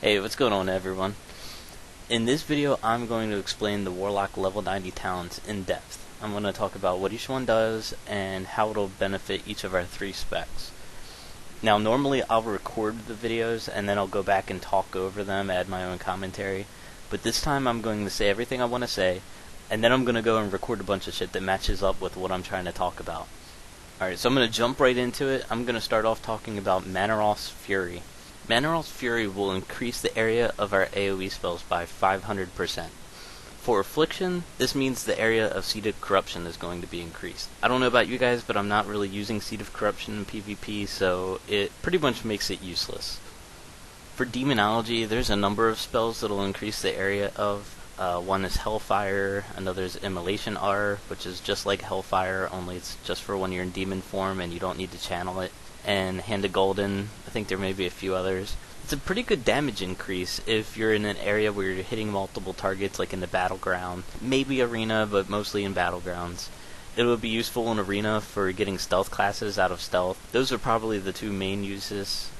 Hey, what's going on everyone? In this video I'm going to explain the Warlock level 90 talents in depth. I'm going to talk about what each one does and how it'll benefit each of our three specs. Now normally I'll record the videos and then I'll go back and talk over them, add my own commentary, but this time I'm going to say everything I want to say and then I'm going to go and record a bunch of shit that matches up with what I'm trying to talk about. Alright, so I'm going to jump right into it. I'm going to start off talking about Manoroth's Fury. Manoroth's Fury will increase the area of our AoE spells by 500%. For Affliction, this means the area of Seed of Corruption is going to be increased. I don't know about you guys, but I'm not really using Seed of Corruption in PvP, so it pretty much makes it useless. For Demonology, there's a number of spells that will increase the area of. One is Hellfire, another is Immolation R, which is just like Hellfire, only it's just for when you're in demon form and you don't need to channel it. And Hand of Golden, I think there may be a few others. It's a pretty good damage increase if you're in an area where you're hitting multiple targets, like in the Battleground. Maybe Arena, but mostly in Battlegrounds. It would be useful in Arena for getting stealth classes out of stealth. Those are probably the two main uses.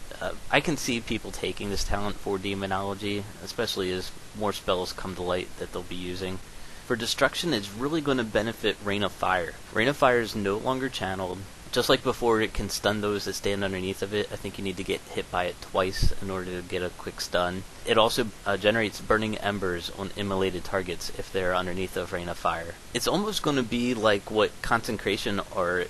I can see people taking this talent for Demonology, especially as more spells come to light that they'll be using. For Destruction, it's really going to benefit Rain of Fire. Rain of Fire is no longer channeled. Just like before, it can stun those that stand underneath of it. I think you need to get hit by it twice in order to get a quick stun. It also generates Burning Embers on immolated targets if they're underneath of Rain of Fire. It's almost going to be like what Consecration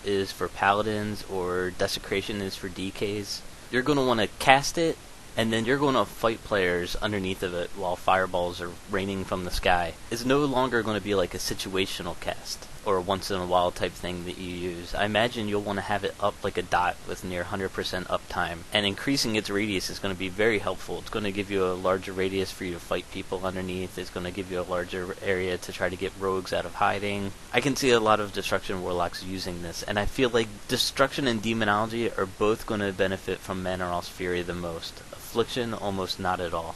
is for Paladins or Desecration is for DKs. You're going to want to cast it, and then you're going to fight players underneath of it while fireballs are raining from the sky. It's no longer going to be like a situational cast, or a once-in-a-while type thing that you use. I imagine you'll want to have it up like a dot with near 100% uptime, and increasing its radius is going to be very helpful. It's going to give you a larger radius for you to fight people underneath. It's going to give you a larger area to try to get rogues out of hiding. I can see a lot of Destruction Warlocks using this, and I feel like Destruction and Demonology are both going to benefit from Manoroth's Fury the most. Affliction, almost not at all.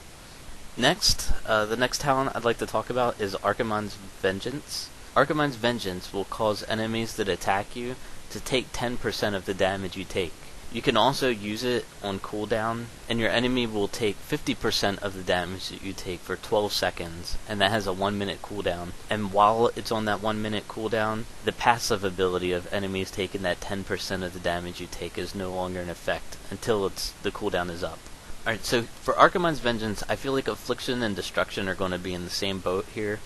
Next, the next talent I'd like to talk about is Archimonde's Vengeance. Archimonde's Vengeance will cause enemies that attack you to take 10% of the damage you take. You can also use it on cooldown, and your enemy will take 50% of the damage that you take for 12 seconds, and that has a 1 minute cooldown. And while it's on that 1 minute cooldown, the passive ability of enemies taking that 10% of the damage you take is no longer in effect until the cooldown is up. Alright, so for Archimonde's Vengeance, I feel like Affliction and Destruction are going to be in the same boat here.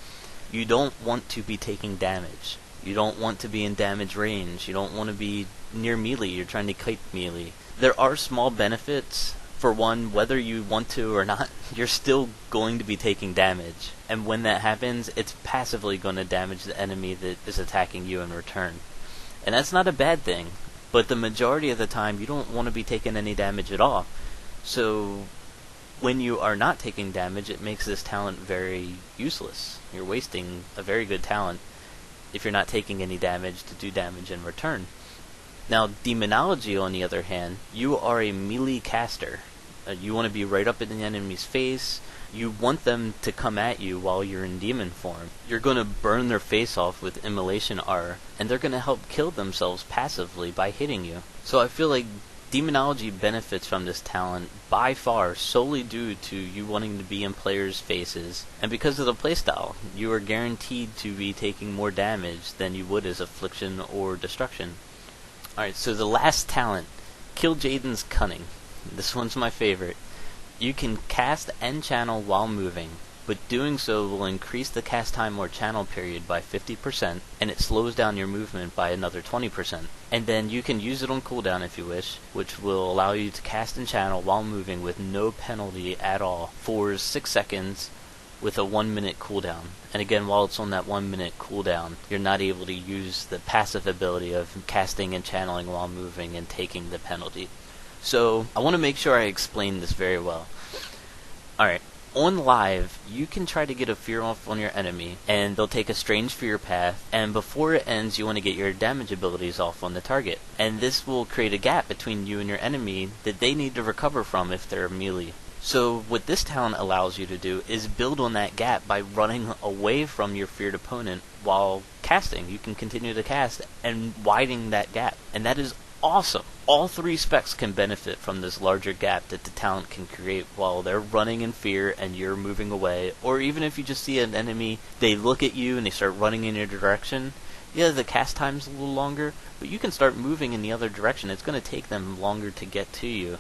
You don't want to be taking damage. You don't want to be in damage range. You don't want to be near melee. You're trying to kite melee. There are small benefits. For one, whether you want to or not, you're still going to be taking damage. And when that happens, it's passively going to damage the enemy that is attacking you in return. And that's not a bad thing. But the majority of the time, you don't want to be taking any damage at all. So when you are not taking damage, it makes this talent very useless. You're wasting a very good talent if you're not taking any damage to do damage in return. Now, Demonology, on the other hand, you are a melee caster. You want to be right up in the enemy's face. You want them to come at you while you're in demon form. You're going to burn their face off with Immolation R, and they're going to help kill themselves passively by hitting you. So I feel like Demonology benefits from this talent by far solely due to you wanting to be in players' faces, and because of the playstyle, you are guaranteed to be taking more damage than you would as Affliction or Destruction. Alright, so the last talent, Kil'jaeden's Cunning. This one's my favorite. You can cast and channel while moving, but doing so will increase the cast time or channel period by 50%, and it slows down your movement by another 20%. And then you can use it on cooldown if you wish, which will allow you to cast and channel while moving with no penalty at all for 6 seconds with a 1 minute cooldown. And again, while it's on that 1 minute cooldown, you're not able to use the passive ability of casting and channeling while moving and taking the penalty. So I want to make sure I explain this very well. Alright. On live, you can try to get a fear off on your enemy, and they'll take a strange fear path, and before it ends, you want to get your damage abilities off on the target. And this will create a gap between you and your enemy that they need to recover from if they're melee. So what this talent allows you to do is build on that gap by running away from your feared opponent while casting. You can continue to cast and widen that gap. And that is awesome. All three specs can benefit from this larger gap that the talent can create while they're running in fear and you're moving away. Or even if you just see an enemy, they look at you and they start running in your direction. Yeah, the cast time's a little longer, but you can start moving in the other direction. It's going to take them longer to get to you.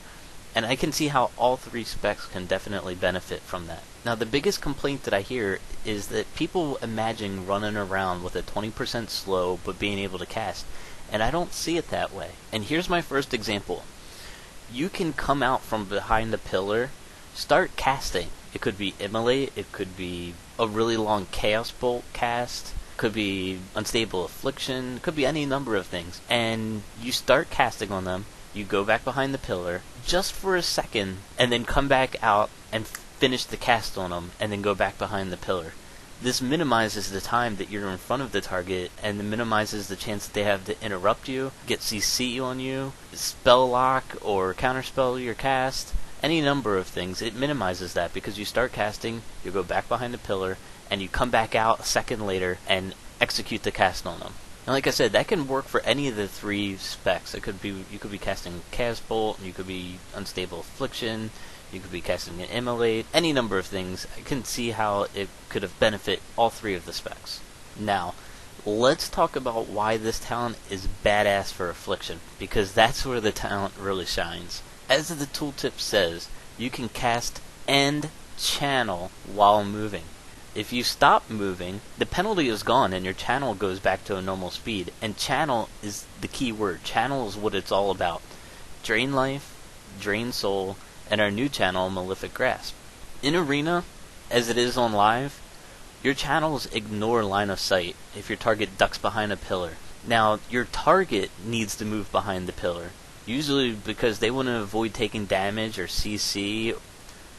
And I can see how all three specs can definitely benefit from that. Now, the biggest complaint that I hear is that people imagine running around with a 20% slow but being able to cast. And I don't see it that way. And here's my first example. You can come out from behind a pillar, start casting. It could be Immolate, it could be a really long Chaos Bolt cast, could be Unstable Affliction, could be any number of things. And you start casting on them, you go back behind the pillar, just for a second, and then come back out and finish the cast on them, and then go back behind the pillar. This minimizes the time that you're in front of the target, and it minimizes the chance that they have to interrupt you, get CC on you, spell lock or counterspell your cast, any number of things. It minimizes that because you start casting, you go back behind the pillar, and you come back out a second later and execute the cast on them. And like I said, that can work for any of the three specs. It could be you could be casting Chaos Bolt, you could be Unstable Affliction, you could be casting an Immolate, any number of things. I can see how it could have benefit all three of the specs. Now, let's talk about why this talent is badass for Affliction, because that's where the talent really shines. As the tooltip says, you can cast and channel while moving. If you stop moving, the penalty is gone and your channel goes back to a normal speed. And channel is the key word. Channel is what it's all about. Drain life, drain soul, and our new channel, Malefic Grasp. In Arena, as it is on live, your channels ignore line of sight if your target ducks behind a pillar. Now, your target needs to move behind the pillar, usually because they want to avoid taking damage or CC,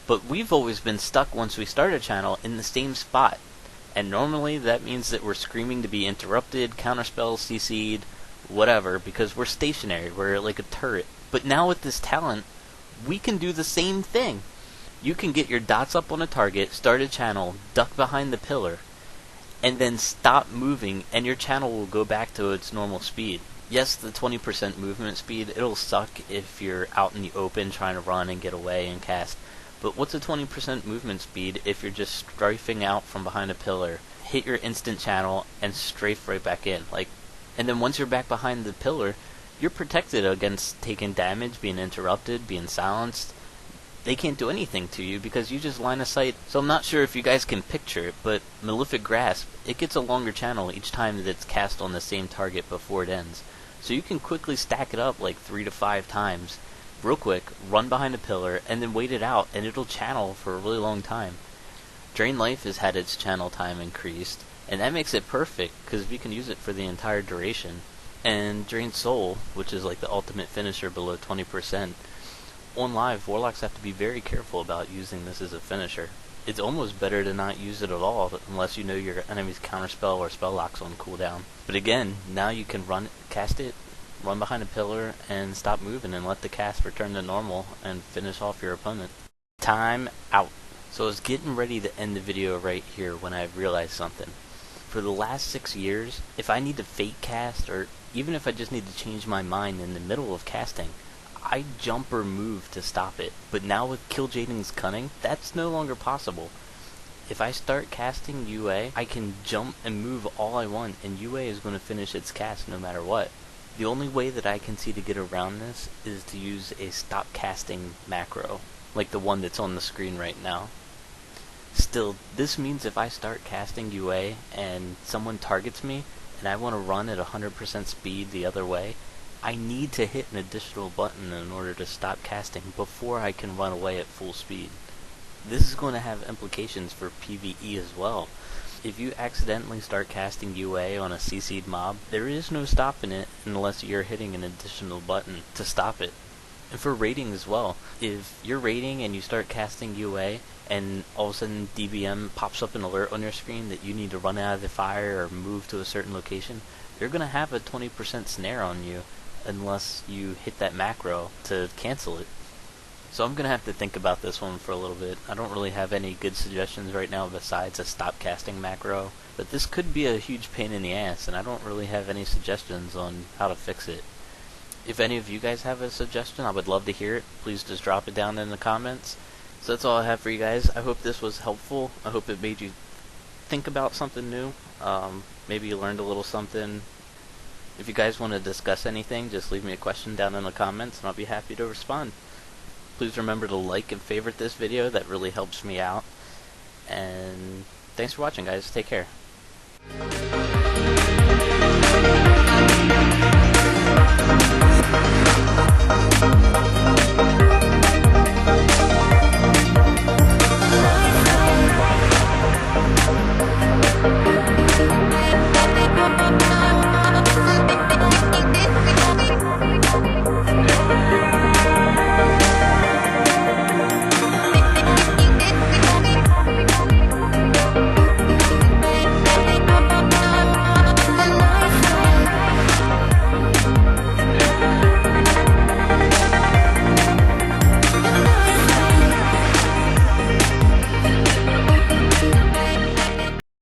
but we've always been stuck once we start a channel in the same spot. And normally that means that we're screaming to be interrupted, counterspell, CC'd, whatever, because we're stationary, we're like a turret. But now with this talent, we can do the same thing. You can get your dots up on a target, start a channel, duck behind the pillar, and then stop moving, and your channel will go back to its normal speed. Yes, the 20% movement speed, it'll suck if you're out in the open trying to run and get away and cast. But what's a 20% movement speed if you're just strafing out from behind a pillar, hit your instant channel, and strafe right back in? And then once you're back behind the pillar, you're protected against taking damage, being interrupted, being silenced. They can't do anything to you because you just line of sight. So I'm not sure if you guys can picture it, but Malefic Grasp, it gets a longer channel each time that it's cast on the same target before it ends. So you can quickly stack it up like 3 to 5 times, real quick, run behind a pillar, and then wait it out, and it'll channel for a really long time. Drain Life has had its channel time increased, and that makes it perfect because we can use it for the entire duration. And Drain Soul, which is like the ultimate finisher below 20%, on live, Warlocks have to be very careful about using this as a finisher. It's almost better to not use it at all, unless you know your enemy's counterspell or spell lock's on cooldown. But again, now you can cast it, run behind a pillar, and stop moving and let the cast return to normal and finish off your opponent. Time out. So I was getting ready to end the video right here when I realized something. For the last 6 years, if I need to fake cast, or even if I just need to change my mind in the middle of casting, I jump or move to stop it. But now with Kil'jaeden's Cunning, that's no longer possible. If I start casting UA, I can jump and move all I want, and UA is going to finish its cast no matter what. The only way that I can see to get around this is to use a stop casting macro, like the one that's on the screen right now. Still, this means if I start casting UA and someone targets me, and I want to run at 100% speed the other way, I need to hit an additional button in order to stop casting before I can run away at full speed. This is going to have implications for PvE as well. If you accidentally start casting UA on a CC'd mob, there is no stopping it unless you're hitting an additional button to stop it. And for raiding as well, if you're raiding and you start casting UA and all of a sudden DBM pops up an alert on your screen that you need to run out of the fire or move to a certain location, you're going to have a 20% snare on you unless you hit that macro to cancel it. So I'm going to have to think about this one for a little bit. I don't really have any good suggestions right now besides a stop casting macro, but this could be a huge pain in the ass, and I don't really have any suggestions on how to fix it. If any of you guys have a suggestion, I would love to hear it. Please just drop it down in the comments. So that's all I have for you guys. I hope this was helpful. I hope it made you think about something new. Maybe you learned a little something. If you guys want to discuss anything, just leave me a question down in the comments and I'll be happy to respond. Please remember to like and favorite this video. That really helps me out. And thanks for watching, guys. Take care.